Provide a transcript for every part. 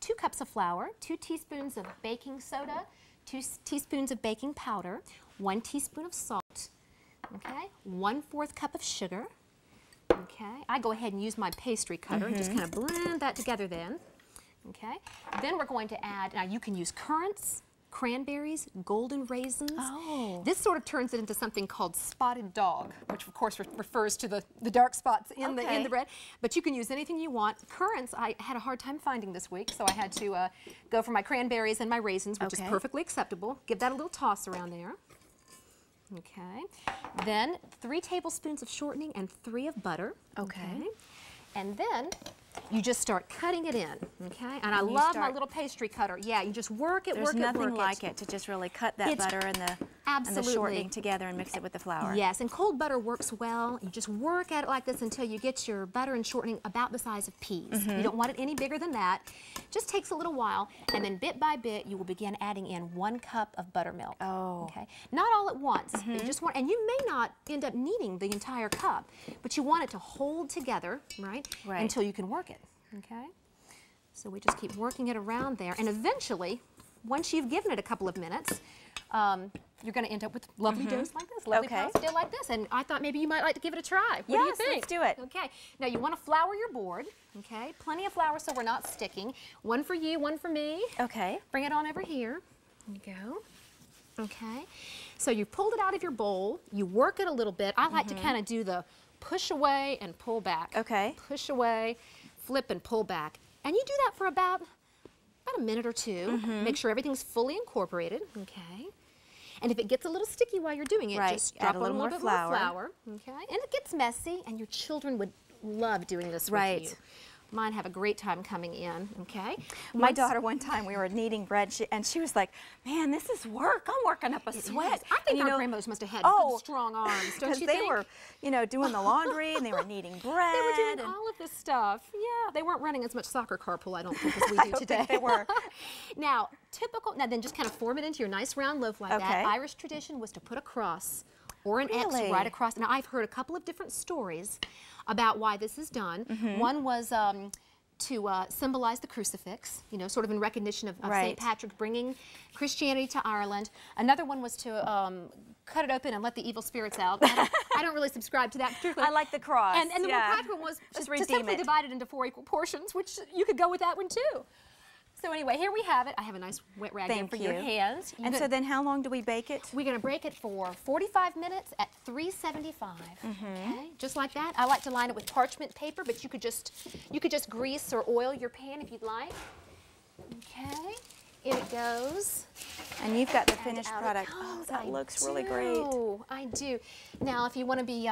2 cups of flour, 2 teaspoons of baking soda, 2 teaspoons of baking powder, 1 teaspoon of salt, okay, 1/4 cup of sugar. Okay, I go ahead and use my pastry cutter and just kind of blend that together then. Okay, then we're going to add, now you can use currants, cranberries, golden raisins. Oh. This sort of turns it into something called spotted dog, which of course refers to the dark spots in the bread. But you can use anything you want. Currants, I had a hard time finding this week, so I had to go for my cranberries and my raisins, which is perfectly acceptable. Give that a little toss around there. Okay. Then 3 tablespoons of shortening and 3 of butter. Okay. And then you just start cutting it in, okay? And I love my little pastry cutter. Yeah, you just work it, There's nothing like it to just really cut that butter and the shortening together and mix it with the flour. Yes, and cold butter works well. You just work at it like this until you get your butter and shortening about the size of peas. You don't want it any bigger than that. Just takes a little while, and then bit by bit, you will begin adding in 1 cup of buttermilk. Okay, not all at once. But you just want, and you may not end up needing the entire cup, but you want it to hold together, right? Until you can work it. Okay, so we just keep working it around there, and eventually, once you've given it a couple of minutes, you're going to end up with lovely doughs like this, lovely pasta like this. And I thought maybe you might like to give it a try. What do you think? Let's do it. Okay, now you want to flour your board. Okay, plenty of flour so we're not sticking. 1 for you, 1 for me. Okay. Bring it on over here. There you go. Okay, so you pulled it out of your bowl. You work it a little bit. I like to kind of do the push away and pull back. Okay. Push away, flip and pull back. And you do that for about a minute or 2. Make sure everything's fully incorporated. Okay. And if it gets a little sticky while you're doing it, just drop a little bit more flour. Okay. And it gets messy, and your children would love doing this with you. Mine have a great time coming in, okay? My daughter, one time, we were kneading bread, and she was like, man, this is work. I'm working up a sweat. I think our grandmothers must have had good, strong arms, don't you think? Because they were, you know, doing the laundry, and they were kneading bread. They were doing all of this stuff. Yeah, they weren't running as much soccer carpool, I don't think, as we do today. Think they were. Now, then just kind of form it into your nice round loaf like that. Irish tradition was to put a cross or an X right across. Now, I've heard a couple of different stories about why this is done. One was to symbolize the crucifix, you know, sort of in recognition of St. Patrick bringing Christianity to Ireland. Another one was to cut it open and let the evil spirits out. I don't really subscribe to that particularly. I like the cross. And the more practical one was just to simply divide it into 4 equal portions, which you could go with that one too. So anyway, here we have it. I have a nice wet rag there for your hands. And so then how long do we bake it? We're going to bake it for 45 minutes at 375. Okay, just like that. I like to line it with parchment paper, but you could just grease or oil your pan if you'd like. Okay, in it goes. And you've got the finished product. Oh, that looks really great. I do. Now, if you want to be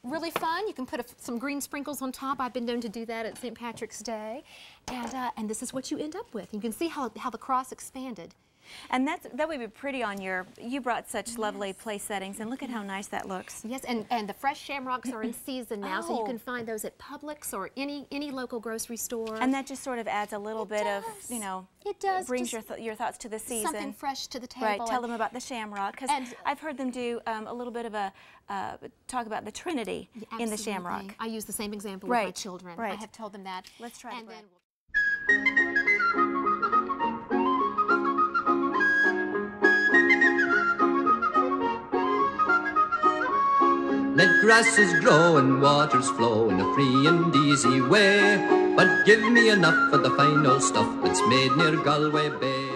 really fun, you can put some green sprinkles on top. I've been known to do that at St. Patrick's Day. And this is what you end up with. You can see how the cross expanded. And that would be pretty on you brought such lovely place settings, and look at how nice that looks. Yes, and the fresh shamrocks are in season now, so you can find those at Publix or any local grocery store. And that just sort of adds a little bit of, you know, brings your thoughts to the season. Something fresh to the table. Right, tell them about the shamrock, because I've heard them do a little bit of a, talk about the Trinity in the shamrock. I use the same example with my children. I have told them that. Let's try it. Let grasses grow and waters flow in a free and easy way, but give me enough of the fine old stuff that's made near Galway Bay.